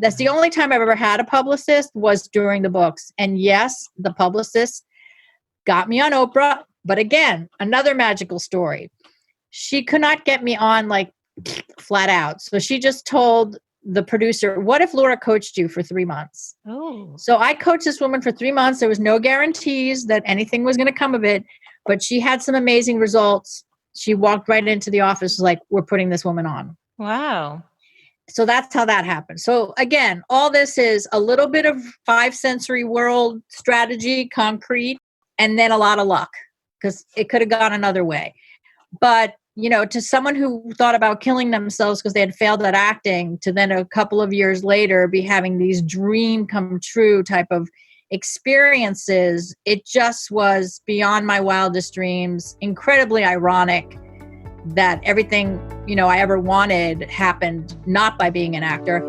That's the only time I've ever had a publicist was during the books. And yes, the publicist got me on Oprah. But again, another magical story. She could not get me on like flat out. So she just told the producer, what if Laura coached you for 3 months? Oh. So I coached this woman for 3 months. There was no guarantees that anything was going to come of it, but she had some amazing results. She walked right into the office like, we're putting this woman on. Wow. So that's how that happened. So again, all this is a little bit of 5 sensory world strategy, concrete, and then a lot of luck because it could have gone another way. But to someone who thought about killing themselves because they had failed at acting, to then a couple of years later be having these dream come true type of experiences, it just was beyond my wildest dreams, incredibly ironic that everything, I ever wanted happened not by being an actor.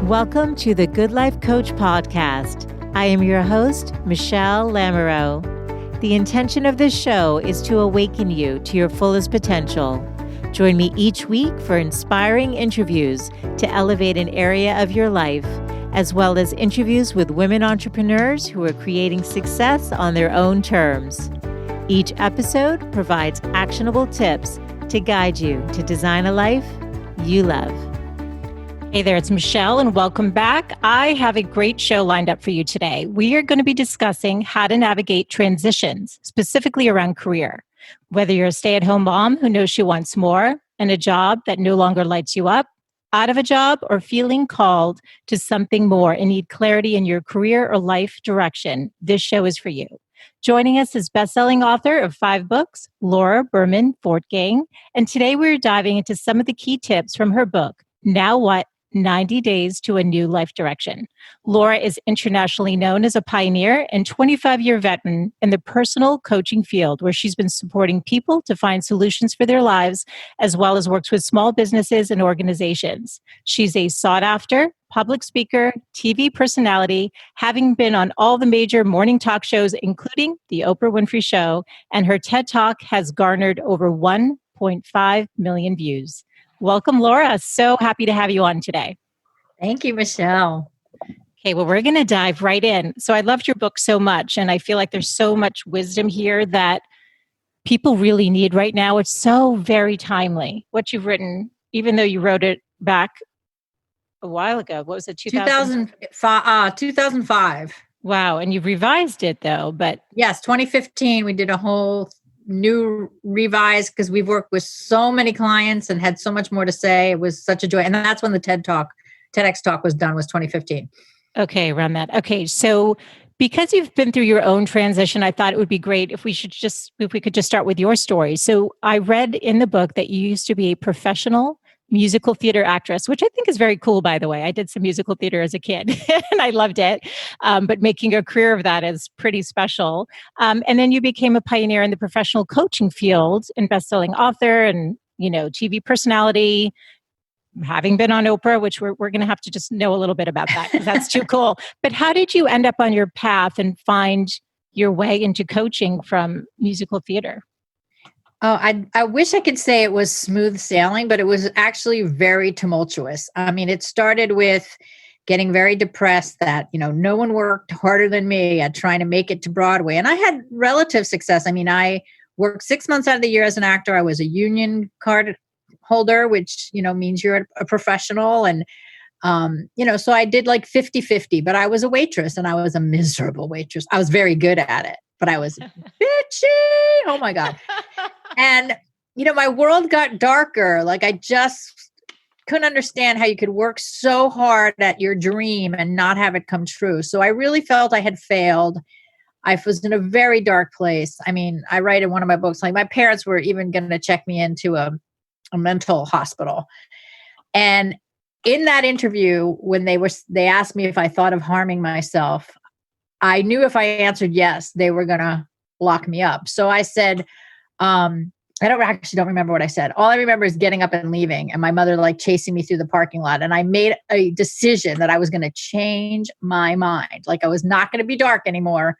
Welcome to the Good Life Coach podcast. I am your host, Michelle Lamoureux. The intention of this show is to awaken you to your fullest potential. Join me each week for inspiring interviews to elevate an area of your life, as well as interviews with women entrepreneurs who are creating success on their own terms. Each episode provides actionable tips to guide you to design a life you love. Hey there, it's Michelle, and welcome back. I have a great show lined up for you today. We are going to be discussing how to navigate transitions, specifically around career. Whether you're a stay-at-home mom who knows she wants more, in a job that no longer lights you up, out of a job, or feeling called to something more and need clarity in your career or life direction, this show is for you. Joining us is best-selling author of 5 books, Laura Berman Fortgang, and today we're diving into some of the key tips from her book, Now What? 90 Days to a New Life Direction. Laura is internationally known as a pioneer and 25-year veteran in the personal coaching field, where she's been supporting people to find solutions for their lives, as well as works with small businesses and organizations. She's a sought-after public speaker, TV personality, having been on all the major morning talk shows, including The Oprah Winfrey Show, and her TED Talk has garnered over 1.5 million views. Welcome, Laura. So happy to have you on today. Thank you, Michelle. Okay, well, we're going to dive right in. So I loved your book so much, and I feel like there's so much wisdom here that people really need right now. It's so very timely, what you've written, even though you wrote it back a while ago. What was it, 2005. Wow, and you've revised it, though. But yes, 2015, we did a whole new revise because we've worked with so many clients and had so much more to say. It was such a joy. And that's when the TEDx talk was done, was 2015. Okay, around that. Okay, so because you've been through your own transition, I thought it would be great if we could just start with your story. So I read in the book that you used to be a professional musical theater actress, which I think is very cool, by the way. I did some musical theater as a kid and I loved it. But making a career of that is pretty special. And then you became a pioneer in the professional coaching field and best-selling author and, TV personality, having been on Oprah, which we're going to have to just know a little bit about that because that's too cool. But how did you end up on your path and find your way into coaching from musical theater? Oh, I wish I could say it was smooth sailing, but it was actually very tumultuous. I mean, it started with getting very depressed that, no one worked harder than me at trying to make it to Broadway. And I had relative success. I mean, I worked 6 months out of the year as an actor. I was a union card holder, which, means you're a professional. And, so I did like 50-50, but I was a waitress and I was a miserable waitress. I was very good at it, but I was bitchy. Oh my God. And, my world got darker. Like I just couldn't understand how you could work so hard at your dream and not have it come true. So I really felt I had failed. I was in a very dark place. I mean, I write in one of my books, like my parents were even going to check me into a mental hospital. And in that interview, when they asked me if I thought of harming myself, I knew if I answered yes, they were going to lock me up. So I said, I don't remember what I said. All I remember is getting up and leaving and my mother chasing me through the parking lot. And I made a decision that I was going to change my mind. Like I was not going to be dark anymore.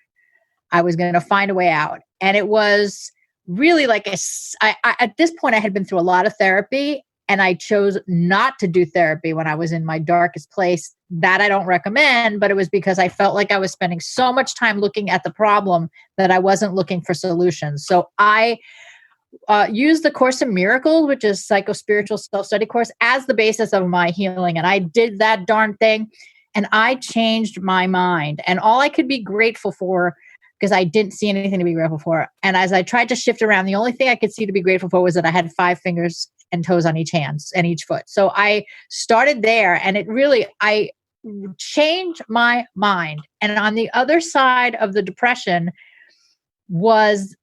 I was going to find a way out. And it was really like at this point, I had been through a lot of therapy, and I chose not to do therapy when I was in my darkest place. That I don't recommend, but it was because I felt like I was spending so much time looking at the problem that I wasn't looking for solutions. So I used the Course in Miracles, which is psycho-spiritual self-study course, as the basis of my healing. And I did that darn thing, and I changed my mind. And all I could be grateful for, because I didn't see anything to be grateful for. And as I tried to shift around, the only thing I could see to be grateful for was that I had 5 fingers and toes on each hand and each foot. So I started there, and I changed my mind. And on the other side of the depression was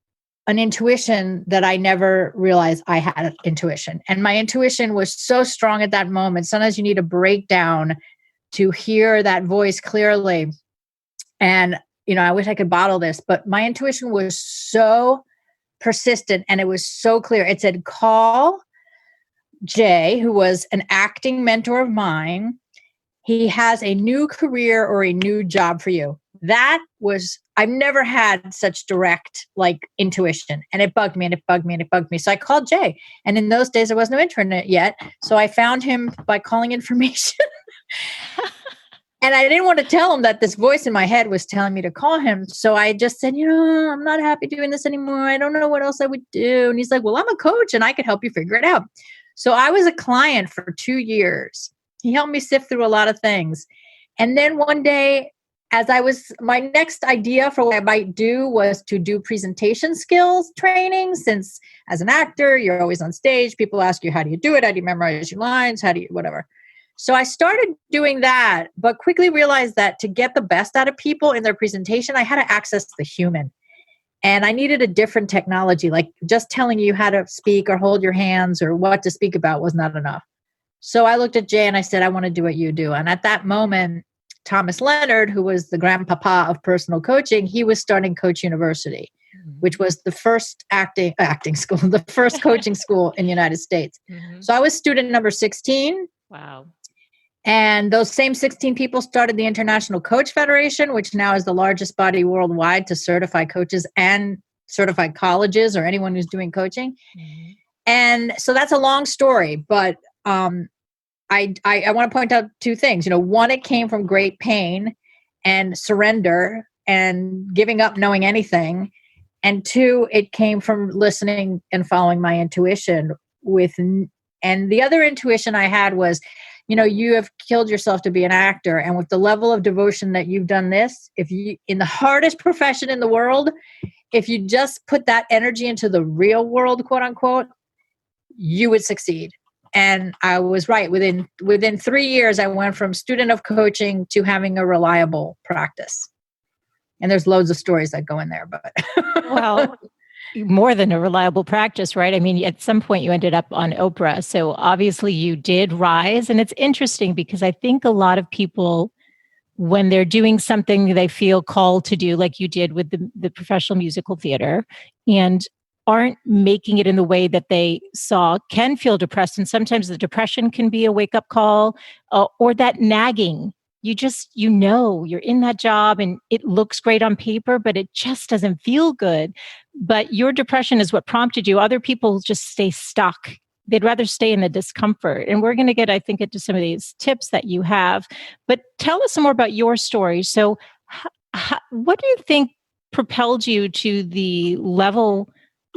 an intuition that I never realized I had an intuition. And my intuition was so strong at that moment. Sometimes you need a breakdown to hear that voice clearly. And, I wish I could bottle this, but my intuition was so persistent, and it was so clear. It said, call Jay, who was an acting mentor of mine. He has a new career or a new job for you. I've never had such direct intuition, and it bugged me and it bugged me and it bugged me. So I called Jay, and in those days there was no internet yet. So I found him by calling information. And I didn't want to tell him that this voice in my head was telling me to call him. So I just said, I'm not happy doing this anymore. I don't know what else I would do. And he's like, well, I'm a coach and I could help you figure it out. So I was a client for 2 years. He helped me sift through a lot of things. And then one day, my next idea for what I might do was to do presentation skills training, since as an actor, you're always on stage. People ask you, how do you do it? How do you memorize your lines? How do you, whatever. So I started doing that, but quickly realized that to get the best out of people in their presentation, I had to access the human. And I needed a different technology, like just telling you how to speak or hold your hands or what to speak about was not enough. So I looked at Jay and I said, I want to do what you do. And at that moment, Thomas Leonard, who was the grandpapa of personal coaching, he was starting Coach University, which was the first acting school, the first coaching school in the United States. Mm-hmm. So I was student number 16. Wow. And those same 16 people started the International Coach Federation, which now is the largest body worldwide to certify coaches and certify colleges or anyone who's doing coaching. Mm-hmm. And so that's a long story, but I want to point out 2 things. One, it came from great pain and surrender and giving up knowing anything. And 2, it came from listening and following my intuition and the other intuition I had was, you have killed yourself to be an actor. And with the level of devotion that you've done this, in the hardest profession in the world, if you just put that energy into the real world, quote unquote, you would succeed. And I was right. Within 3 years, I went from student of coaching to having a reliable practice. And there's loads of stories that go in there, but well, more than a reliable practice, right? I mean, at some point you ended up on Oprah. So obviously you did rise. And it's interesting because I think a lot of people, when they're doing something they feel called to do, like you did with the professional musical theater, and aren't making it in the way that they saw, can feel depressed. And sometimes the depression can be a wake-up call, or that nagging. You're in that job and it looks great on paper, but it just doesn't feel good. But your depression is what prompted you. Other people just stay stuck. They'd rather stay in the discomfort. And we're going to get, I think, into some of these tips that you have. But tell us some more about your story. So what do you think propelled you to the level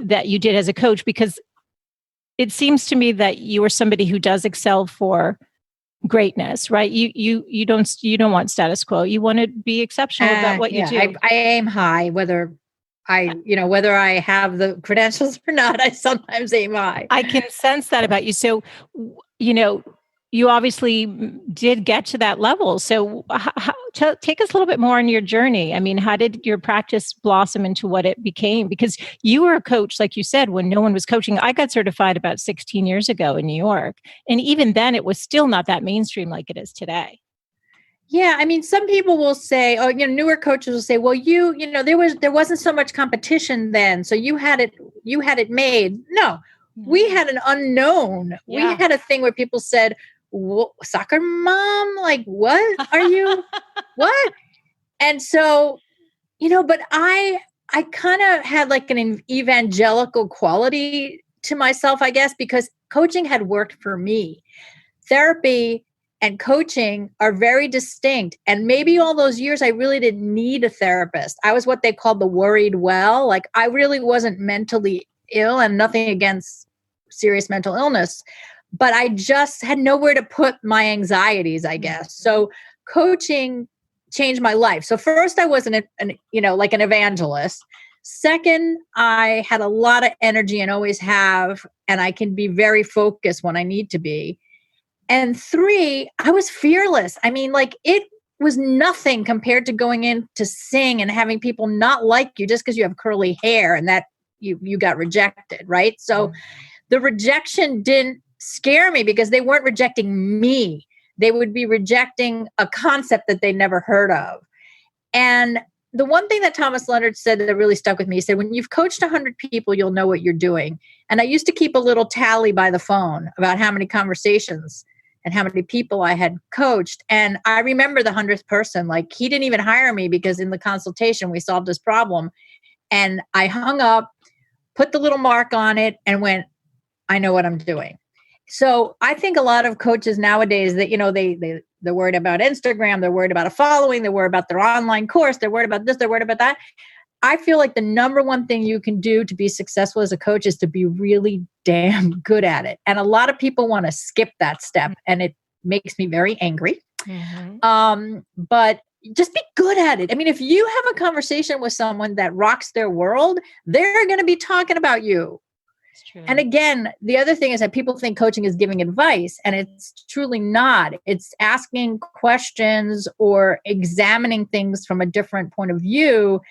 that you did as a coach? Because it seems to me that you are somebody who does excel for greatness, right? You don't want status quo. You want to be exceptional about what you do. I aim high, whether I have the credentials or not. I sometimes aim high. I can sense that about you. So, you obviously did get to that level. So take us a little bit more on your journey. I mean, how did your practice blossom into what it became? Because you were a coach, like you said, when no one was coaching. I got certified about 16 years ago in New York. And even then, it was still not that mainstream like it is today. Yeah, I mean, some people will say, newer coaches will say, well, there wasn't so much competition then, so you had it made. No, we had an unknown. Yeah. We had a thing where people said, soccer mom, like, what are you? What? And so, but I I kind of had like an evangelical quality to myself, I guess, because coaching had worked for me. Therapy and coaching are very distinct. And maybe all those years, I really didn't need a therapist. I was what they called the worried well. Like I really wasn't mentally ill, and nothing against serious mental illness, but I just had nowhere to put my anxieties, I guess. So coaching changed my life. So first I was like an evangelist. Second, I had a lot of energy and always have, and I can be very focused when I need to be. And three, I was fearless. I mean, like it was nothing compared to going in to sing and having people not like you just because you have curly hair and that you got rejected, right? So the rejection didn't scare me because they weren't rejecting me. They would be rejecting a concept that they never heard of. And the one thing that Thomas Leonard said that really stuck with me, he said, when you've coached 100 people, you'll know what you're doing. And I used to keep a little tally by the phone about how many conversations and how many people I had coached. And I remember the 100th person, like he didn't even hire me because in the consultation, we solved this problem. And I hung up, put the little mark on it and went, I know what I'm doing. So I think a lot of coaches nowadays that, they're worried about Instagram, they're worried about a following, they're worried about their online course, they're worried about this, they're worried about that. I feel like the number one thing you can do to be successful as a coach is to be really damn good at it. And a lot of people want to skip that step and it makes me very angry. But just be good at it. I mean, if you have a conversation with someone that rocks their world, they're going to be talking about you. And again, the other thing is that people think coaching is giving advice, and it's truly not. It's asking questions or examining things from a different point of view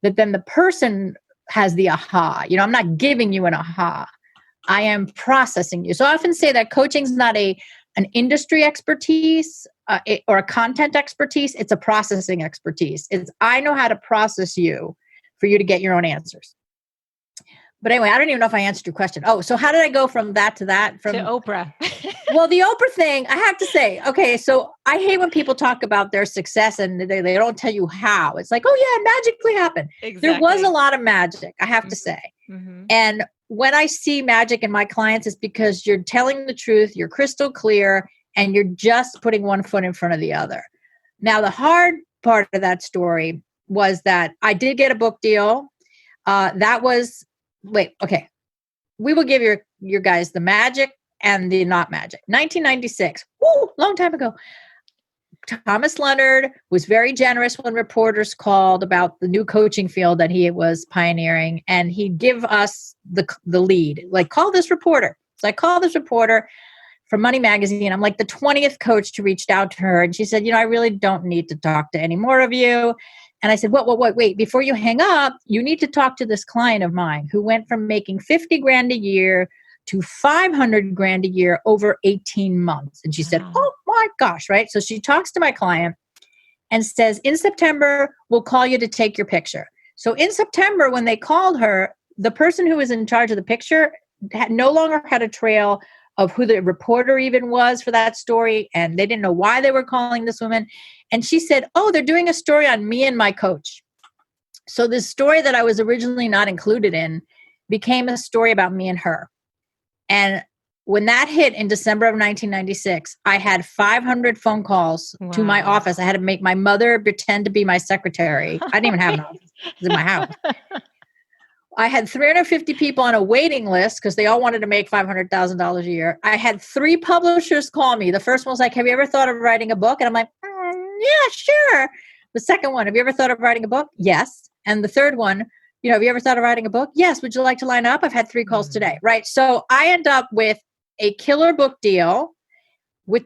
that then the person has the aha. I'm not giving you an aha. I am processing you. So I often say that coaching is not an industry expertise or a content expertise. It's a processing expertise. I know how to process you for you to get your own answers. But anyway, I don't even know if I answered your question. Oh, so how did I go from that to that? To Oprah. Well, the Oprah thing, I have to say, okay, so I hate when people talk about their success and they don't tell you how. It's like, oh yeah, it magically happened. Exactly. There was a lot of magic, I have to say. And when I see magic in my clients, it's because you're telling the truth, you're crystal clear, and you're just putting one foot in front of the other. Now, the hard part of that story was that I did get a book deal. Okay. We will give your guys the magic and the not magic. 1996, long time ago. Thomas Leonard was very generous when reporters called about the new coaching field that he was pioneering, and he'd give us the lead, like, call this reporter. So I called this reporter from Money Magazine. I'm like the 20th coach to reach out to her, and she said, I really don't need to talk to any more of you. And I said, wait, before you hang up, you need to talk to this client of mine who went from making $50,000 a year to $500,000 a year over 18 months. And she said, oh my gosh, right? So she talks to my client and says, in September, we'll call you to take your picture. So in September, when they called her, the person who was in charge of the picture no longer had a trail of who the reporter even was for that story. And they didn't know why they were calling this woman. And she said, they're doing a story on me and my coach. So this story that I was originally not included in became a story about me and her. And when that hit in December of 1996, I had 500 phone calls to my office. I had to make my mother pretend to be my secretary. I didn't even have an office. It was in my house. I had 350 people on a waiting list because they all wanted to make $500,000 a year. I had 3 publishers call me. The first one was like, have you ever thought of writing a book? And I'm like, yeah, sure. The second one, have you ever thought of writing a book? Yes. And the third one, have you ever thought of writing a book? Yes. Would you like to line up? I've had 3 calls today. Right. So I end up with a killer book deal with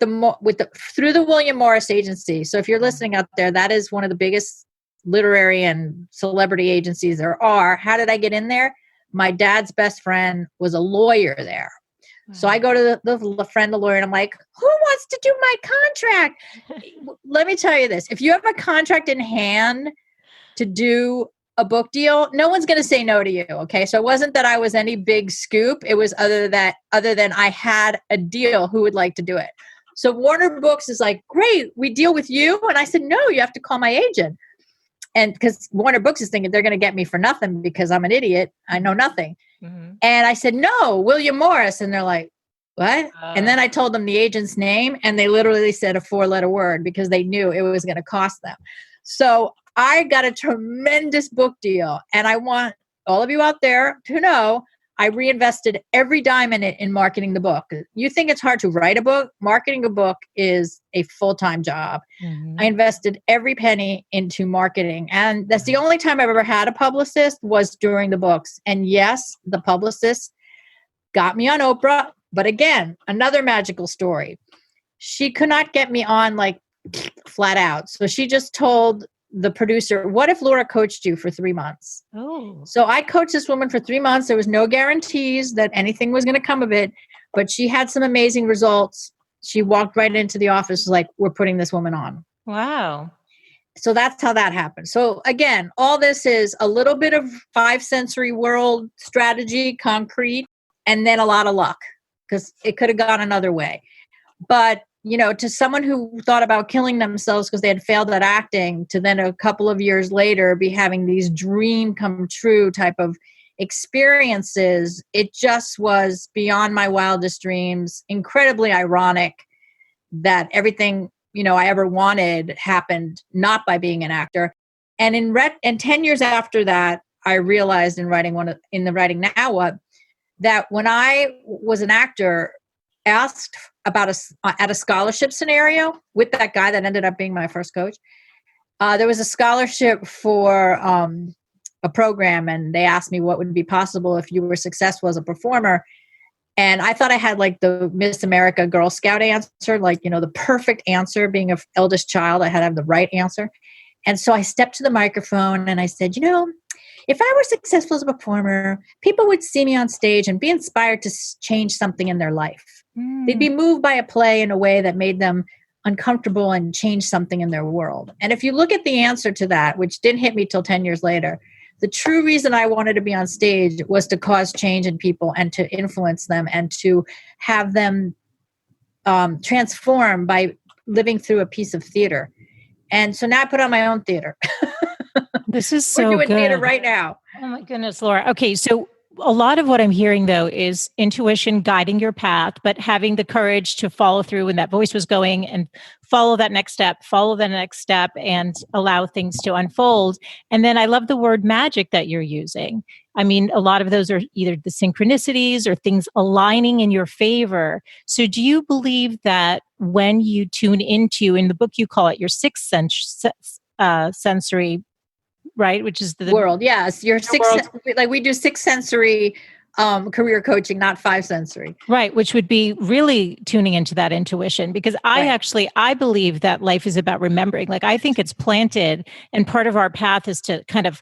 through the William Morris Agency. So if you're listening out there, that is one of the biggest literary and celebrity agencies there are. How did I get in there? My dad's best friend was a lawyer there. So I go to the friend, the lawyer, and I'm like, who wants to do my contract? Let me tell you this. If you have a contract in hand to do a book deal, no one's going to say no to you. Okay. So it wasn't that I was any big scoop. It was other than I had a deal, who would like to do it. So Warner Books is like, great, we deal with you. And I said, no, you have to call my agent. And because Warner Books is thinking they're going to get me for nothing because I'm an idiot. I know nothing. Mm-hmm. And I said, no, William Morris. And they're like, what? And then I told them the agent's name, and they literally said a 4-letter word because they knew it was going to cost them. So I got a tremendous book deal. And I want all of you out there to know I reinvested every dime in it in marketing the book. You think it's hard to write a book? Marketing a book is a full-time job. Mm-hmm. I invested every penny into marketing. And that's the only time I've ever had a publicist was during the books. And yes, the publicist got me on Oprah. But again, another magical story. She could not get me on like flat out. So she just told the producer, what if Laura coached you for 3 months? Oh. So I coached this woman for 3 months. There was no guarantees that anything was going to come of it, but she had some amazing results. She walked right into the office like, we're putting this woman on. Wow. So that's how that happened. So again, all this is a little bit of 5 sensory world strategy, concrete, and then a lot of luck, because it could have gone another way. But, you know, to someone who thought about killing themselves because they had failed at acting, to then a couple of years later be having these dream come true type of experiences, it just was beyond my wildest dreams, incredibly ironic that everything, you know, I ever wanted happened not by being an actor. And in 10 years after that, I realized in the writing Now What, that when I was an actor, asked about at a scholarship scenario with that guy that ended up being my first coach, there was a scholarship for a program, and they asked me what would be possible if you were successful as a performer. And I thought I had like the Miss America Girl Scout answer, like, you know, the perfect answer. Being an eldest child, I had to have the right answer. And so I stepped to the microphone and I said, you know, if I were successful as a performer, people would see me on stage and be inspired to change something in their life. They'd be moved by a play in a way that made them uncomfortable and change something in their world. And if you look at the answer to that, which didn't hit me till 10 years later, the true reason I wanted to be on stage was to cause change in people and to influence them and to have them transform by living through a piece of theater. And so now I put on my own theater. This is so We're doing good. theater right now. Oh my goodness, Laura. Okay, so a lot of what I'm hearing, though, is intuition guiding your path, but having the courage to follow through when that voice was going and follow that next step, and allow things to unfold. And then I love the word magic that you're using. I mean, a lot of those are either the synchronicities or things aligning in your favor. So do you believe that when you tune into, in the book you call it your sixth sensory, right? Which is the world. Yes. Your like we do 6 sensory career coaching, not 5 sensory. Right. Which would be really tuning into that intuition, because I believe that life is about remembering. Like, I think it's planted, and part of our path is to kind of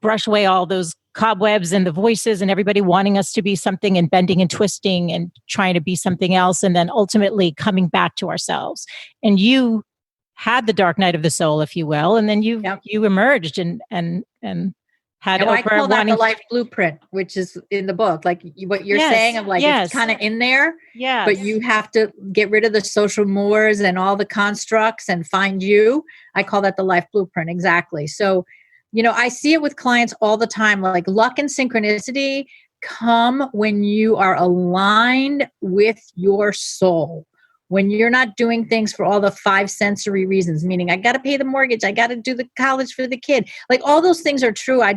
brush away all those cobwebs and the voices and everybody wanting us to be something and bending and twisting and trying to be something else. And then ultimately coming back to ourselves. And you had the dark night of the soul, if you will, and then you emerged and had. I call that the life blueprint, which is in the book. Like what you're saying, of like it's kind of in there, but you have to get rid of the social mores and all the constructs and find you. I call that the life blueprint, exactly. So, you know, I see it with clients all the time. Like luck and synchronicity come when you are aligned with your soul. When you're not doing things for all the 5 sensory reasons, meaning I got to pay the mortgage, I got to do the college for the kid. Like all those things are true. I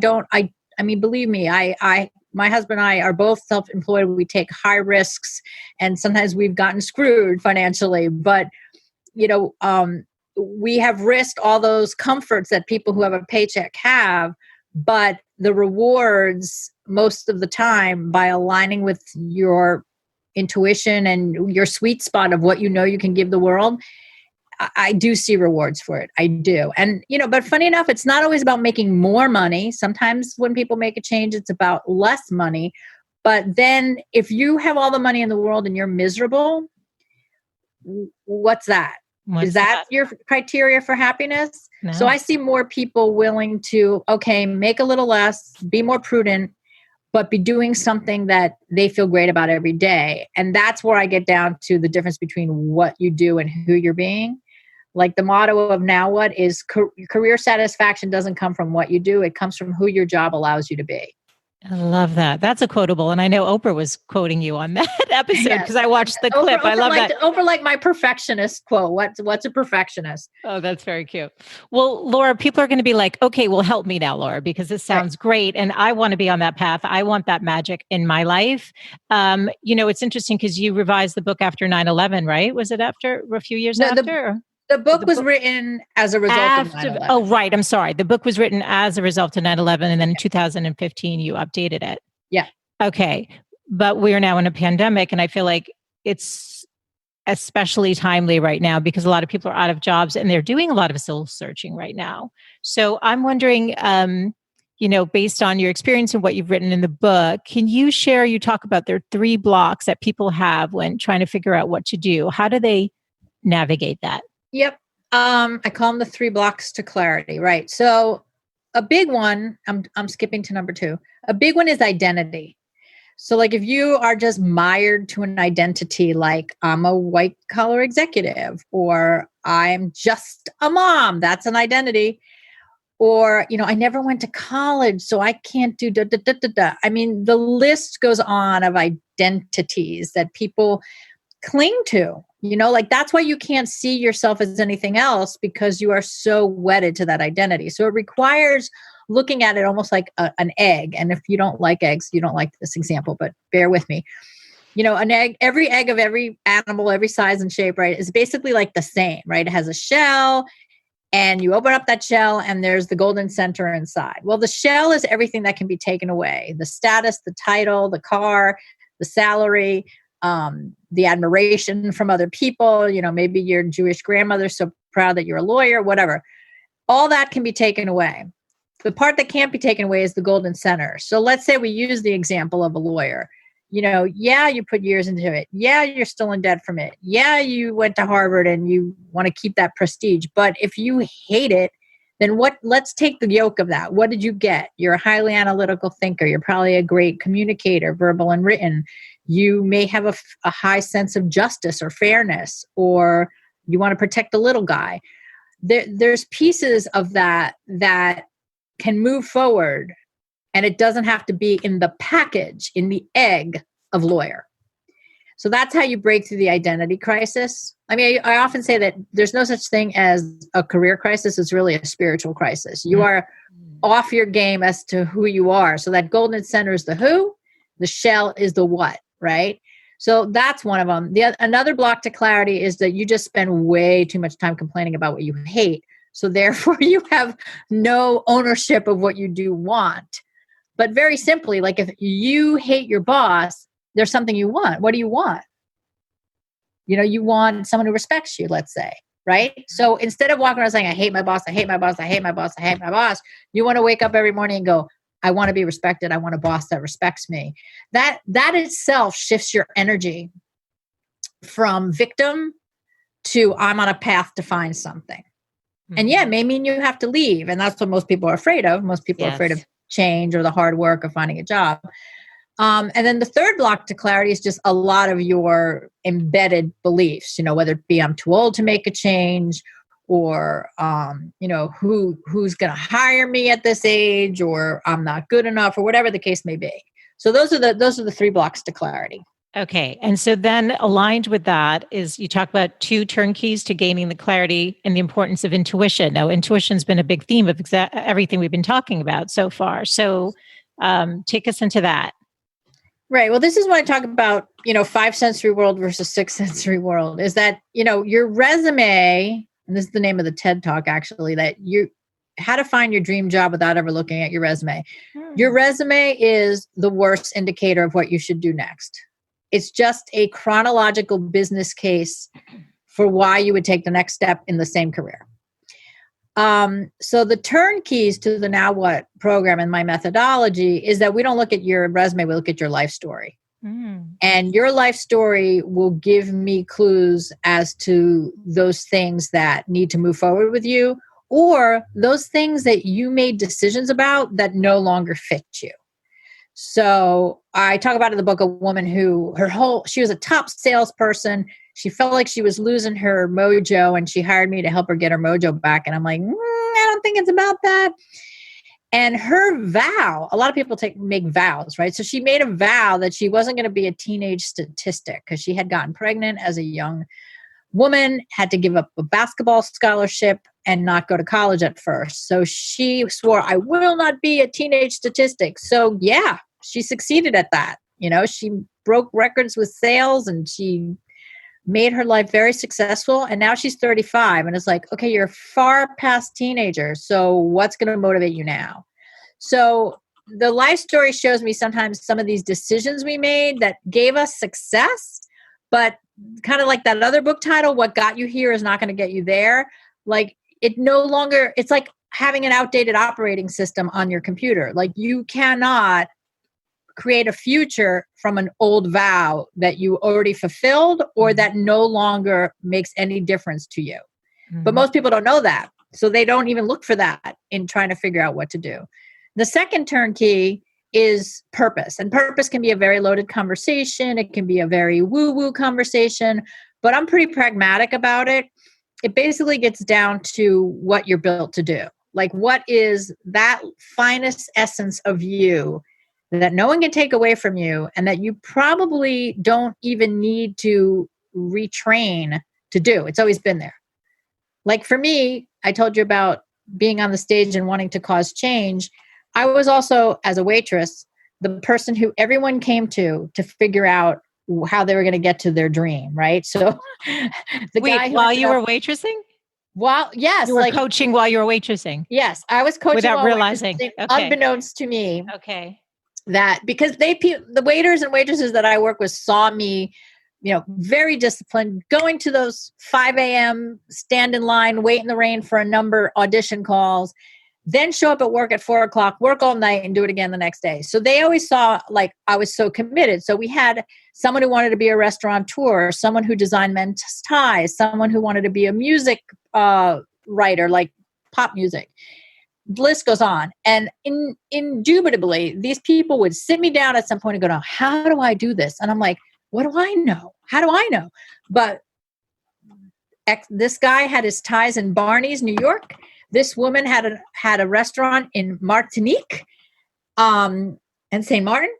mean, believe me, my husband and I are both self-employed. We take high risks and sometimes we've gotten screwed financially, but you know, we have risked all those comforts that people who have a paycheck have, but the rewards most of the time by aligning with your intuition and your sweet spot of what you know you can give the world, I do see rewards for it. I do. And, you know, but funny enough, it's not always about making more money. Sometimes when people make a change, it's about less money. But then if you have all the money in the world and you're miserable, what's that? Is that your criteria for happiness? No. So I see more people willing to, make a little less, be more prudent, but be doing something that they feel great about every day. And that's where I get down to the difference between what you do and who you're being. Like the motto of Now What is career satisfaction doesn't come from what you do. It comes from who your job allows you to be. I love that. That's a quotable. And I know Oprah was quoting you on that episode because I watched the clip. I love that. Oprah like my perfectionist quote. What's a perfectionist? Oh, that's very cute. Well, Laura, people are going to be like, okay, well, help me now, Laura, because this sounds great. And I want to be on that path. I want that magic in my life. It's interesting because you revised the book after 9/11, right? Was it after a few years after? The book was written as a result of 9/11. Oh, right. I'm sorry. The book was written as a result of 9/11. And then in 2015, you updated it. Yeah. Okay. But we are now in a pandemic. And I feel like it's especially timely right now because a lot of people are out of jobs and they're doing a lot of soul searching right now. So I'm wondering, based on your experience and what you've written in the book, can you share, you talk about there are 3 blocks that people have when trying to figure out what to do. How do they navigate that? Yep. I call them the 3 blocks to clarity, right? So a big one, I'm skipping to number 2. A big one is identity. So like if you are just mired to an identity, like I'm a white collar executive, or I'm just a mom, that's an identity. Or, I never went to college, so I can't do da, da, da, da, da. I mean, the list goes on of identities that people cling to, like that's why you can't see yourself as anything else because you are so wedded to that identity. So it requires looking at it almost like an egg. And if you don't like eggs, you don't like this example, but bear with me. An egg, every egg of every animal, every size and shape, right, is basically like the same, right? It has a shell and you open up that shell and there's the golden center inside. Well, the shell is everything that can be taken away. The status, the title, the car, the salary, the admiration from other people, maybe your Jewish grandmother's so proud that you're a lawyer, whatever. All that can be taken away. The part that can't be taken away is the golden center. So let's say we use the example of a lawyer. You put years into it. Yeah, you're still in debt from it. Yeah, you went to Harvard and you want to keep that prestige. But if you hate it, then let's take the yoke of that. What did you get? You're a highly analytical thinker. You're probably a great communicator, verbal and written. You may have a high sense of justice or fairness, or you want to protect the little guy. There's pieces of that can move forward, and it doesn't have to be in the package, in the egg of lawyer. So that's how you break through the identity crisis. I mean, I often say that there's no such thing as a career crisis. It's really a spiritual crisis. You are off your game as to who you are. So that golden center is the who, the shell is the what, right? So that's one of them. Another block to clarity is that you just spend way too much time complaining about what you hate. So therefore you have no ownership of what you do want. But very simply, like if you hate your boss, there's something you want. What do you want? You want someone who respects you, let's say, right? So instead of walking around saying, I hate my boss, I hate my boss, I hate my boss, I hate my boss, you want to wake up every morning and go, I want to be respected. I want a boss that respects me. That itself shifts your energy from victim to I'm on a path to find something. Mm-hmm. And yeah, it may mean you have to leave. And that's what most people are afraid of. Most people are afraid of change or the hard work of finding a job. And then the third block to clarity is just a lot of your embedded beliefs, whether it be I'm too old to make a change, or, who's going to hire me at this age, or I'm not good enough, or whatever the case may be. So those are the 3 blocks to clarity. Okay. And so then aligned with that is you talk about 2 turnkeys to gaining the clarity and the importance of intuition. Now, intuition's been a big theme of everything we've been talking about so far. So take us into that. Right. Well, this is what I talk about, 5 sensory world versus 6 sensory world, is that, your resume, and this is the name of the TED Talk, actually, how to find your dream job without ever looking at your resume. Your resume is the worst indicator of what you should do next. It's just a chronological business case for why you would take the next step in the same career. So the turnkeys to the Now What program and my methodology is that we don't look at your resume, we look at your life story. And your life story will give me clues as to those things that need to move forward with you, or those things that you made decisions about that no longer fit you. So I talk about in the book a woman who she was a top salesperson. she felt like she was losing her mojo, and she hired me to help her get her mojo back. And I'm like, I don't think it's about that. And her vow, a lot of people make vows, right? So she made a vow that she wasn't going to be a teenage statistic because she had gotten pregnant as a young woman, had to give up a basketball scholarship and not go to college at first. So she swore, I will not be a teenage statistic. So yeah, she succeeded at that. She broke records with sales, and she made her life very successful. And now she's 35, and it's like, okay, you're far past teenager. So what's going to motivate you now? So the life story shows me sometimes some of these decisions we made that gave us success, but kind of like that other book title, what got you here is not going to get you there. Like it's like having an outdated operating system on your computer. Like you cannot create a future from an old vow that you already fulfilled or that no longer makes any difference to you. Mm-hmm. But most people don't know that. So they don't even look for that in trying to figure out what to do. The second turnkey is purpose. And purpose can be a very loaded conversation. It can be a very woo-woo conversation, but I'm pretty pragmatic about it. It basically gets down to what you're built to do. Like, what is that finest essence of you that no one can take away from you, and that you probably don't even need to retrain to do. It's always been there. Like for me, I told you about being on the stage and wanting to cause change. I was also, as a waitress, the person who everyone came to figure out how they were going to get to their dream, right? So Wait, while you were waitressing? Yes. You were coaching while you were waitressing? Yes, I was coaching without realizing. Okay. Unbeknownst to me. Okay. That because the waiters and waitresses that I work with saw me, very disciplined, going to those 5 a.m., stand in line, wait in the rain for a number, audition calls, then show up at work at 4 o'clock, work all night and do it again the next day. So they always saw like I was so committed. So we had someone who wanted to be a restaurateur, someone who designed men's ties, someone who wanted to be a music writer, like pop music. List goes on. And indubitably, these people would sit me down at some point and go, how do I do this? And I'm like, what do I know? How do I know? But this guy had his ties in Barney's, New York. This woman had a restaurant in Martinique and St. Martin.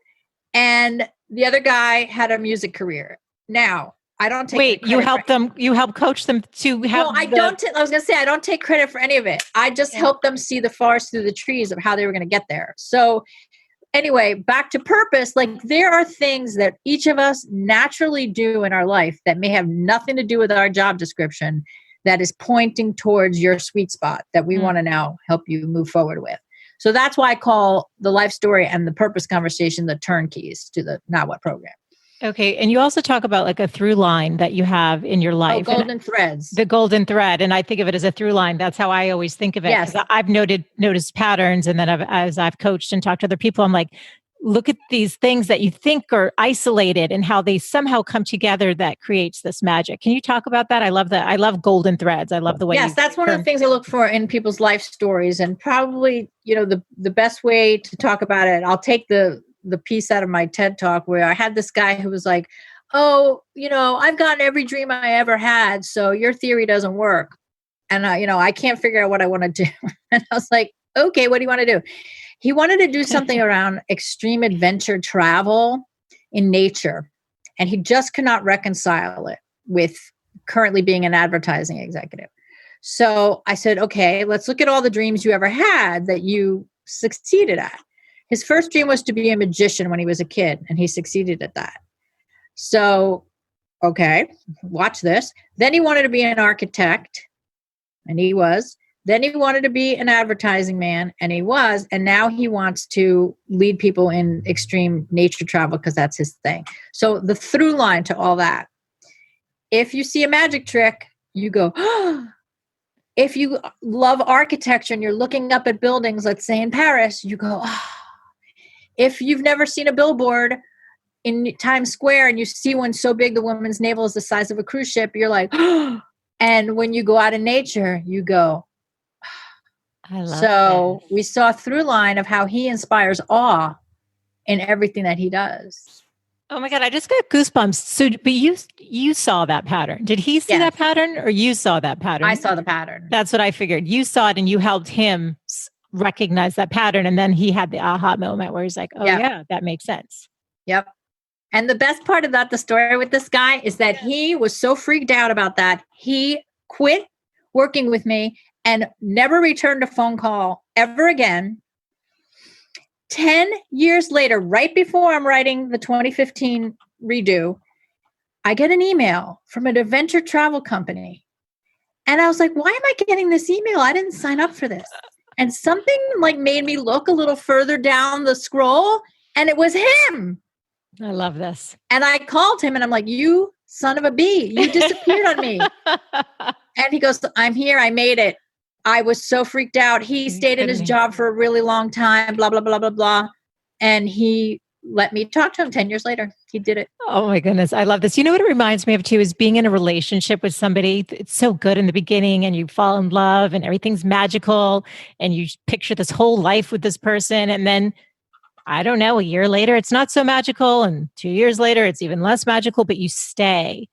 And the other guy had a music career. Now, I don't take Wait, you help coach them to have. No, I was going to say, I don't take credit for any of it. I just help them see the forest through the trees of how they were going to get there. So anyway, back to purpose, like there are things that each of us naturally do in our life that may have nothing to do with our job description that is pointing towards your sweet spot that we want to now help you move forward with. So that's why I call the life story and the purpose conversation the turnkeys to the Now What program. Okay. And you also talk about like a through line that you have in your life. Oh, golden threads. The golden thread. And I think of it as a through line. That's how I always think of it. Yes. I've noticed patterns. And then as I've coached and talked to other people, I'm like, look at these things that you think are isolated and how they somehow come together that creates this magic. Can you talk about that? I love that. I love golden threads. I love the way. Yes, that's one of the things I look for in people's life stories. And probably, the best way to talk about it, I'll take the piece out of my TED Talk where I had this guy who was like, oh, I've gotten every dream I ever had. So your theory doesn't work. And I can't figure out what I want to do. And I was like, okay, what do you want to do? He wanted to do something around extreme adventure travel in nature. And he just could not reconcile it with currently being an advertising executive. So I said, okay, let's look at all the dreams you ever had that you succeeded at. His first dream was to be a magician when he was a kid, and he succeeded at that. So, okay, watch this. Then he wanted to be an architect, and he was. Then he wanted to be an advertising man, and he was. And now he wants to lead people in extreme nature travel because that's his thing. So the through line to all that, if you see a magic trick, you go, oh. If you love architecture and you're looking up at buildings, let's say in Paris, you go, oh. If you've never seen a billboard in Times Square and you see one so big the woman's navel is the size of a cruise ship, you're like, oh. And when you go out in nature, you go, I love so this. We saw a through line of how he inspires awe in everything that he does. Oh my God, I just got goosebumps. So, but you saw that pattern. Did he see that Yes, pattern or you saw that I pattern? saw the pattern. That's what I figured. You saw it and you helped him recognize that pattern. And then he had the aha moment where he's like, oh, Yep. yeah, that makes sense. Yep. And the best part about the story with this guy is that he was so freaked out about that. He quit working with me and never returned a phone call ever again. 10 years later, right before I'm writing the 2015 redo, I get an email from an adventure travel company. And I was like, why am I getting this email? I didn't sign up for this. And something like made me look a little further down the scroll, and it was him. I love this. And I called him and I'm like, you son of a bee, you disappeared on me. And he goes, I'm here. I made it. I was so freaked out. He stayed in his job for a really long time, blah, blah, blah, blah, blah. And he let me talk to him 10 years later. He did it. Oh my goodness. I love this. You know what it reminds me of too is being in a relationship with somebody. It's so good in the beginning and you fall in love and everything's magical and you picture this whole life with this person. And then I don't know, a year later, it's not so magical. And 2 years later, it's even less magical, but you stay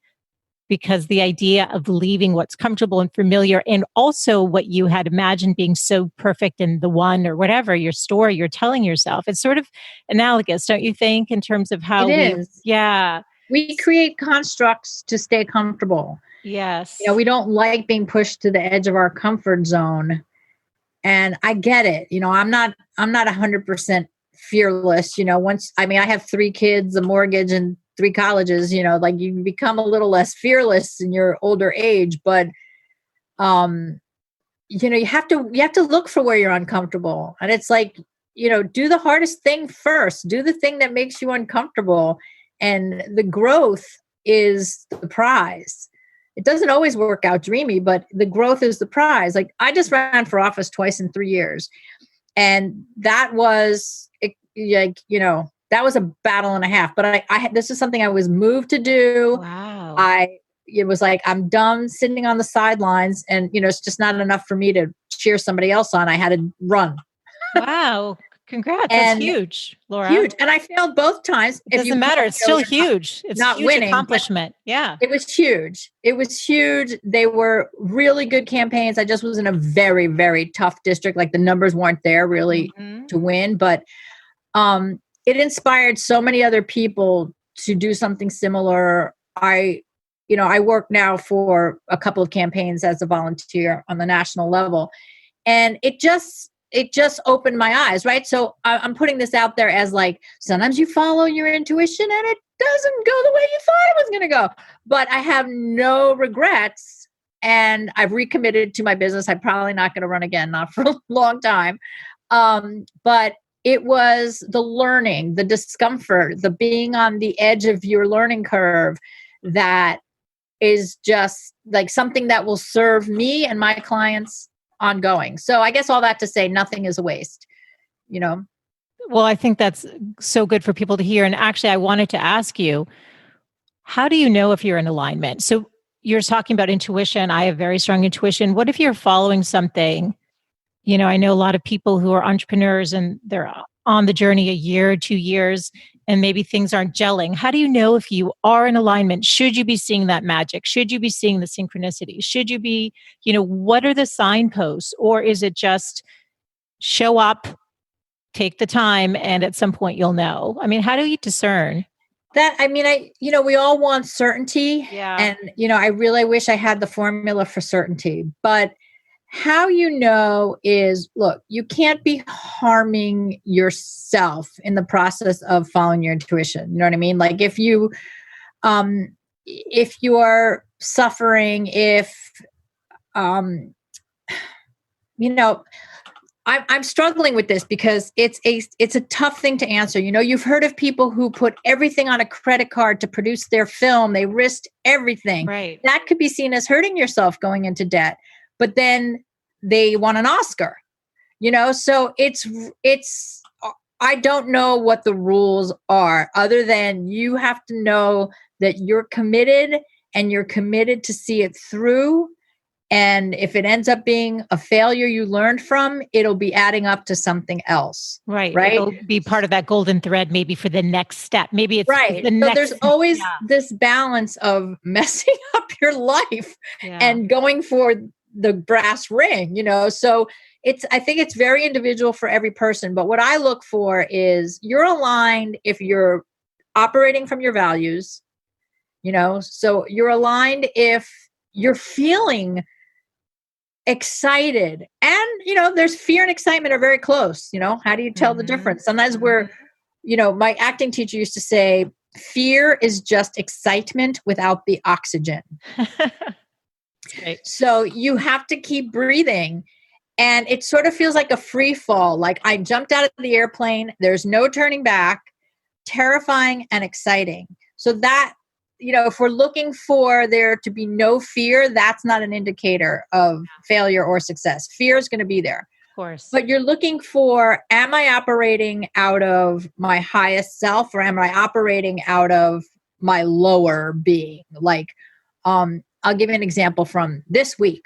because the idea of leaving what's comfortable and familiar and also what you had imagined being so perfect in the one or whatever your story you're telling yourself. It's sort of analogous, don't you think, in terms of how we create constructs to stay comfortable. Yes. We don't like being pushed to the edge of our comfort zone. And I get it. I'm not 100% fearless. I have 3 kids, a mortgage, and 3 colleges. Like you become a little less fearless in your older age, but you have to look for where you're uncomfortable. And it's like, do the hardest thing first. Do the thing that makes you uncomfortable, and the growth is the prize. It doesn't always work out dreamy, but the growth is the prize. Like I just ran for office twice in 3 years. And that was that was a battle and a half, but this is something I was moved to do. Wow. It was like, I'm done sitting on the sidelines and, it's just not enough for me to cheer somebody else on. I had to run. Wow. Congrats. That's huge, Laura. Huge. And I failed both times. It doesn't matter. It's still huge. It's not a huge winning, accomplishment. Yeah. It was huge. It was huge. They were really good campaigns. I just was in a very, very tough district. Like the numbers weren't there really to win, but it inspired so many other people to do something similar. I work now for a couple of campaigns as a volunteer on the national level, and it just opened my eyes, right? So I'm putting this out there as like, sometimes you follow your intuition and it doesn't go the way you thought it was going to go, but I have no regrets and I've recommitted to my business. I'm probably not going to run again, not for a long time. But it was the learning, the discomfort, the being on the edge of your learning curve that is just like something that will serve me and my clients ongoing. So I guess all that to say nothing is a waste, Well, I think that's so good for people to hear. And actually, I wanted to ask you, how do you know if you're in alignment? So you're talking about intuition. I have very strong intuition. What if you're following something? I know a lot of people who are entrepreneurs and they're on the journey a year, 2 years, and maybe things aren't gelling. How do you know if you are in alignment? Should you be seeing that magic? Should you be seeing the synchronicity? Should you be, what are the signposts? Or is it just show up, take the time, and at some point you'll know? I mean, how do you discern? We all want certainty. Yeah. And, I really wish I had the formula for certainty, but how is, look, you can't be harming yourself in the process of following your intuition. You know what I mean? Like if you are suffering, I'm struggling with this because it's a tough thing to answer. You've heard of people who put everything on a credit card to produce their film. They risked everything. Right. That could be seen as hurting yourself going into debt. But then they won an Oscar, so it's, I don't know what the rules are other than you have to know that you're committed and you're committed to see it through. And if it ends up being a failure you learned from, it'll be adding up to something else. Right. Right. It'll be part of that golden thread, maybe for the next step. Maybe it's Right. the So next. there's always this balance of messing up your life and going for the brass ring, So I think it's very individual for every person. But what I look for is you're aligned if you're operating from your values, so you're aligned if you're feeling excited, and there's fear and excitement are very close. How do you tell the difference? Sometimes my acting teacher used to say fear is just excitement without the oxygen. Right. So you have to keep breathing, and it sort of feels like a free fall, like I jumped out of the airplane, there's no turning back, terrifying and exciting. So that if we're looking for there to be no fear, that's not an indicator of failure or success. Fear is going to be there. Of course. But you're looking for, am I operating out of my highest self, or am I operating out of my lower being? Like, I'll give you an example from this week.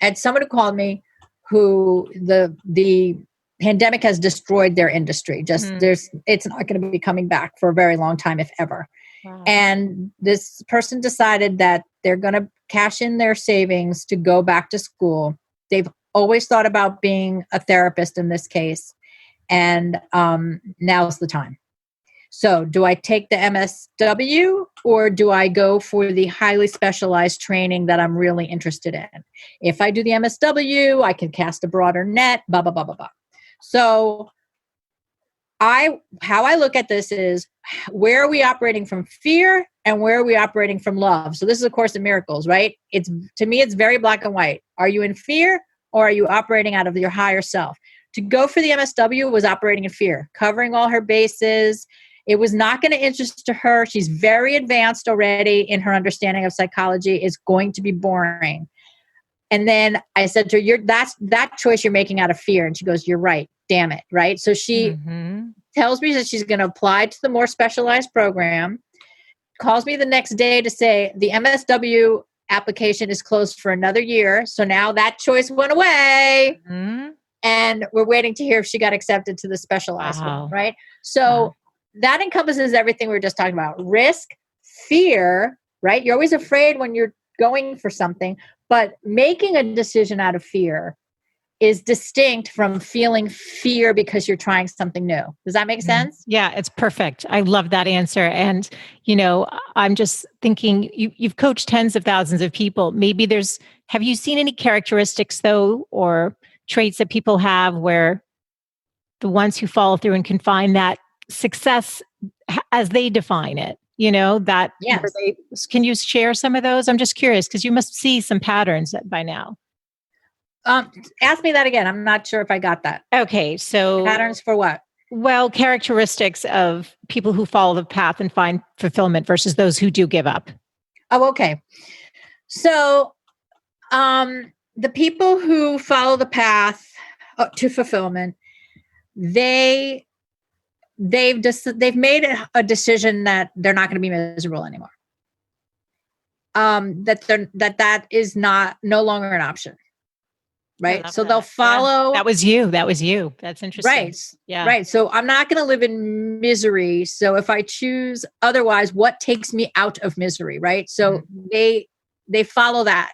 I had someone who called me who the pandemic has destroyed their industry. It's not going to be coming back for a very long time, if ever. Wow. And this person decided that they're going to cash in their savings to go back to school. They've always thought about being a therapist in this case. And now's the time. So do I take the MSW, or do I go for the highly specialized training that I'm really interested in? If I do the MSW, I can cast a broader net, blah, blah, blah, blah, blah. So how I look at this is, where are we operating from fear and where are we operating from love? So this is A Course in Miracles, right? To me, it's very black and white. Are you in fear, or are you operating out of your higher self? To go for the MSW was operating in fear, covering all her bases. It was not going to interest to her. She's very advanced already in her understanding of psychology. It's going to be boring. And then I said to her, that choice you're making out of fear. And she goes, you're right. Damn it. Right. So she tells me that she's going to apply to the more specialized program, calls me the next day to say the MSW application is closed for another year. So now that choice went away. And we're waiting to hear if she got accepted to the specialized one. Right. So that encompasses everything we were just talking about. Risk, fear, right? You're always afraid when you're going for something, but making a decision out of fear is distinct from feeling fear because you're trying something new. Does that make sense? Yeah, it's perfect. I love that answer. And, I'm just thinking, you've coached tens of thousands of people. Maybe have you seen any characteristics though, or traits that people have where the ones who follow through and can find that success as they define it, that, yes. Can you share some of those? I'm just curious, because you must see some patterns by now. Ask me that again. I'm not sure if I got that. Okay. So patterns for what? Well, characteristics of people who follow the path and find fulfillment versus those who do give up. Oh, okay. So, the people who follow the path to fulfillment, they've made a decision that they're not going to be miserable anymore. That is no longer an option. Right. So they'll follow. Yeah. That was you. That's interesting. Right. Yeah. Right. So I'm not going to live in misery. So if I choose otherwise, what takes me out of misery? Right. So they follow that.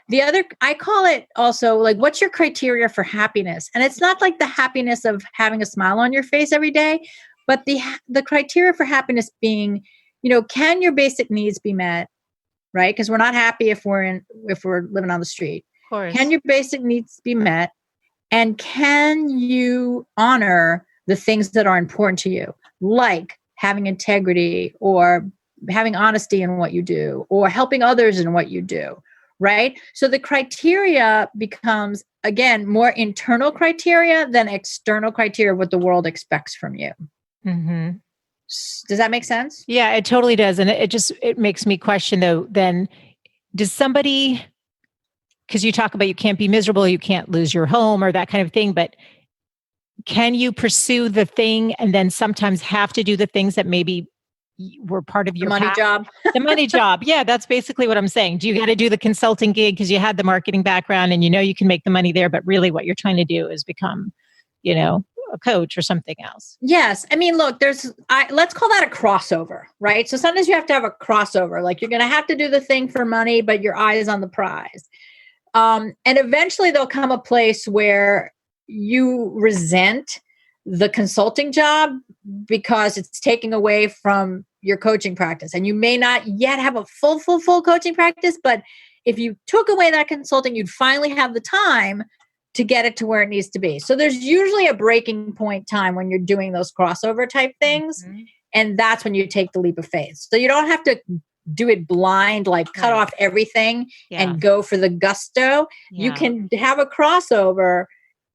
The other, I call it also like, what's your criteria for happiness? And it's not like the happiness of having a smile on your face every day, but the criteria for happiness being, can your basic needs be met? Right. Because we're not happy if we're living on the street. Can your basic needs be met? And can you honor the things that are important to you, like having integrity or having honesty in what you do or helping others in what you do, right? So the criteria becomes, again, more internal criteria than external criteria of what the world expects from you. Mm-hmm. Does that make sense? Yeah, it totally does. And it makes me question, though, then does somebody... Because you talk about you can't be miserable, you can't lose your home or that kind of thing, but can you pursue the thing and then sometimes have to do the things that maybe were part of The your money path. job. The money job. Yeah, that's basically what I'm saying. Do you got to do the consulting gig because you had the marketing background and you know you can make the money there, but really what you're trying to do is become, a coach or something else? Yes. I mean, look, let's call that a crossover, right? So sometimes you have to have a crossover. Like you're going to have to do the thing for money, but your eye is on the prize. And eventually there'll come a place where you resent the consulting job because it's taking away from your coaching practice. And you may not yet have a full coaching practice, but if you took away that consulting, you'd finally have the time to get it to where it needs to be. So there's usually a breaking point time when you're doing those crossover type things. Mm-hmm. And that's when you take the leap of faith. So you don't have to do it blind, like cut off everything and go for the gusto. Yeah. You can have a crossover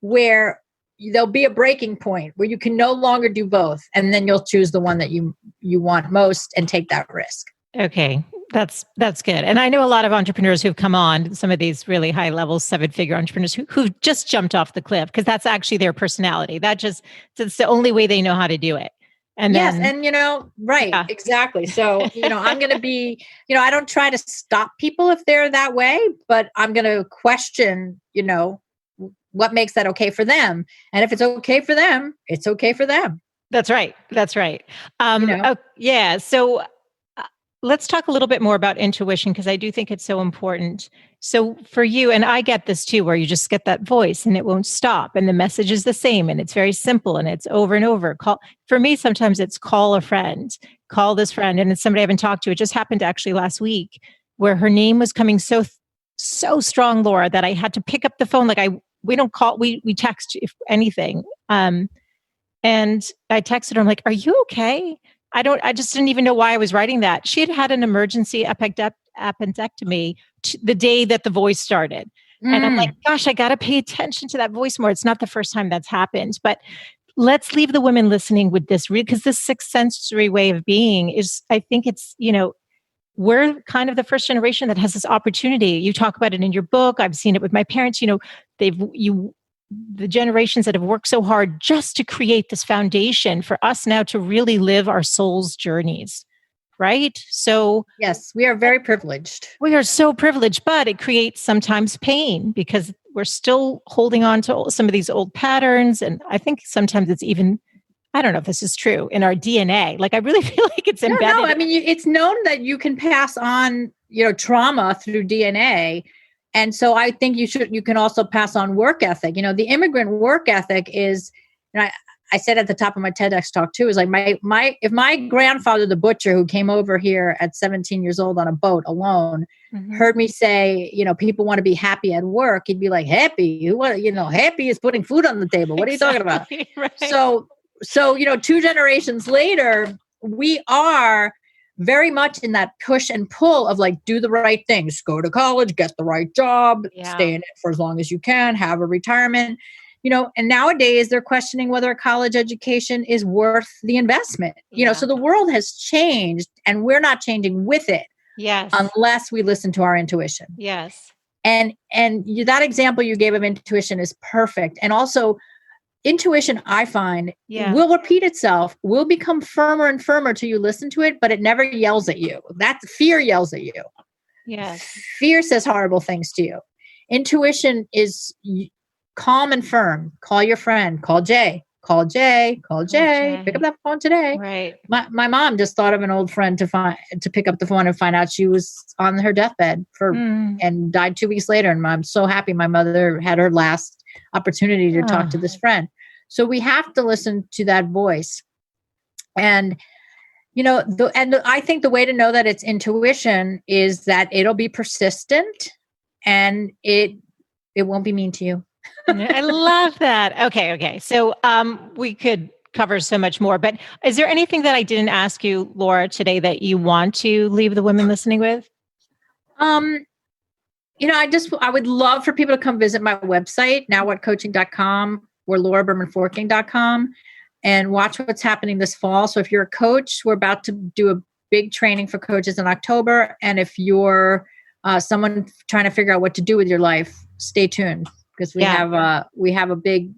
where there'll be a breaking point where you can no longer do both. And then you'll choose the one that you want most and take that risk. Okay. That's good. And I know a lot of entrepreneurs who've come on, some of these really high level 7-figure entrepreneurs who've just jumped off the cliff because that's actually their personality. That's the only way they know how to do it. And yes. And, right. Yeah. Exactly. So, I'm going to be, I don't try to stop people if they're that way, but I'm going to question, what makes that okay for them. And if it's okay for them, it's okay for them. That's right. Yeah. So let's talk a little bit more about intuition, because I do think it's so important. So for you, and I get this too, where you just get that voice and it won't stop and the message is the same and it's very simple and it's over and over. For me, sometimes it's call a friend, call this friend. And it's somebody I haven't talked to. It just happened actually last week where her name was coming so strong, Laura, that I had to pick up the phone. Like we don't call, we text if anything. And I texted her, I'm like, are you okay? I just didn't even know why I was writing that. She had an emergency appendectomy the day that the voice started. And I'm like, gosh, I got to pay attention to that voice more. It's not the first time that's happened, but let's leave the women listening with this because this sixth sensory way of being is, I think it's, we're kind of the first generation that has this opportunity. You talk about it in your book. I've seen it with my parents. The generations that have worked so hard just to create this foundation for us now to really live our soul's journeys, right? So yes, we are very privileged. We are so privileged, but it creates sometimes pain because we're still holding on to some of these old patterns. And I think sometimes it's even, I don't know if this is true, in our DNA. Like I really feel like it's embedded. No, I mean, it's known that you can pass on, trauma through DNA. And so I think you can also pass on work ethic. The immigrant work ethic is, and I said at the top of my TEDx talk too, is like if my grandfather, the butcher who came over here at 17 years old on a boat alone, heard me say, people want to be happy at work, he'd be like, happy? Happy is putting food on the table. What are you talking about? Right. So, 2 generations later, we are very much in that push and pull of like, do the right things, go to college, get the right job, stay in it for as long as you can, have a retirement, and nowadays they're questioning whether a college education is worth the investment, so the world has changed and we're not changing with it. Yes. Unless we listen to our intuition. Yes. And that example you gave of intuition is perfect. And also, intuition, I find, will repeat itself, will become firmer and firmer till you listen to it, but it never yells at you. That's fear yells at you. Yes. Fear says horrible things to you. Intuition is calm and firm. Call your friend. Call Jay. Call Jay. Pick up that phone today. Right. My mom just thought of an old friend to pick up the phone and find out she was on her deathbed and died 2 weeks later. And I'm so happy my mother had her last opportunity to talk to this friend. So we have to listen to that voice. And, I think the way to know that it's intuition is that it'll be persistent and it won't be mean to you. I love that. Okay. So we could cover so much more, but is there anything that I didn't ask you, Laura, today that you want to leave the women listening with? I would love for people to come visit my website, nowwhatcoaching.com or laurabermanfortgang.com and watch what's happening this fall. So if you're a coach, we're about to do a big training for coaches in October. And if you're someone trying to figure out what to do with your life, stay tuned because we have a big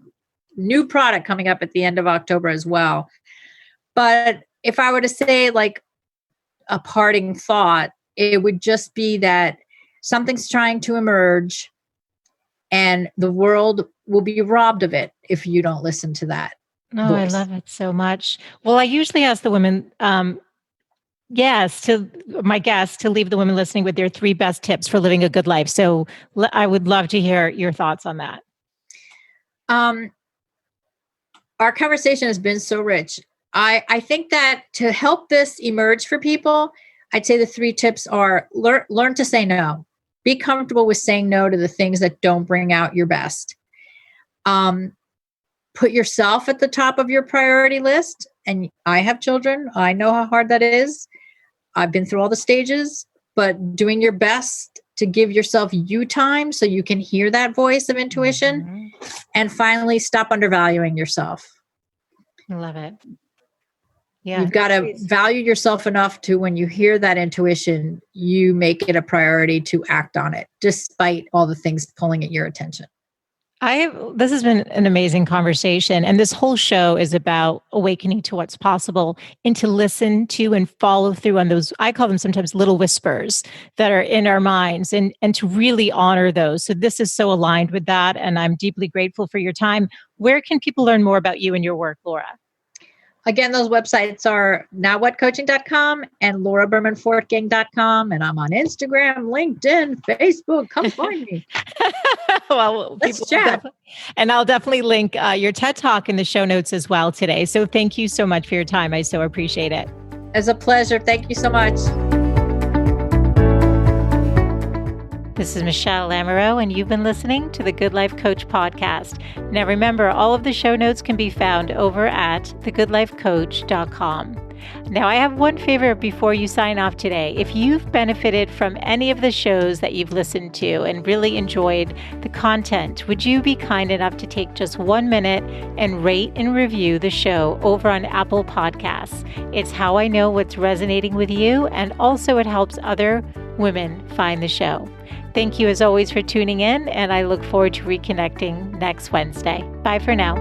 new product coming up at the end of October as well. But if I were to say, like, a parting thought, it would just be that something's trying to emerge and the world will be robbed of it if you don't listen to that Oh, I voice. love it so much. Well, I usually ask the women, to my guests to leave the women listening with their 3 best tips for living a good life. So I would love to hear your thoughts on that. Our conversation has been so rich. I think that to help this emerge for people, I'd say the 3 tips are learn to say no. Be comfortable with saying no to the things that don't bring out your best. Put yourself at the top of your priority list. And I have children. I know how hard that is. I've been through all the stages, but doing your best to give yourself you time so you can hear that voice of intuition. Mm-hmm. And finally, stop undervaluing yourself. I love it. Yeah. You've got to value yourself enough to, when you hear that intuition, you make it a priority to act on it, despite all the things pulling at your attention. This has been an amazing conversation. And this whole show is about awakening to what's possible and to listen to and follow through on those, I call them sometimes little whispers that are in our minds, and to really honor those. So this is so aligned with that. And I'm deeply grateful for your time. Where can people learn more about you and your work, Laura? Again, those websites are nowwhatcoaching.com and laurabermanfortgang.com. And I'm on Instagram, LinkedIn, Facebook. Come find me. Well, let's chat. And I'll definitely link your TED Talk in the show notes as well today. So thank you so much for your time. I so appreciate it. It's a pleasure. Thank you so much. This is Michelle Lamoureux, and you've been listening to the Good Life Coach podcast. Now remember, all of the show notes can be found over at thegoodlifecoach.com. Now, I have one favor before you sign off today. If you've benefited from any of the shows that you've listened to and really enjoyed the content, would you be kind enough to take just 1 minute and rate and review the show over on Apple Podcasts? It's how I know what's resonating with you, and also it helps other women find the show. Thank you as always for tuning in, and I look forward to reconnecting next Wednesday. Bye for now.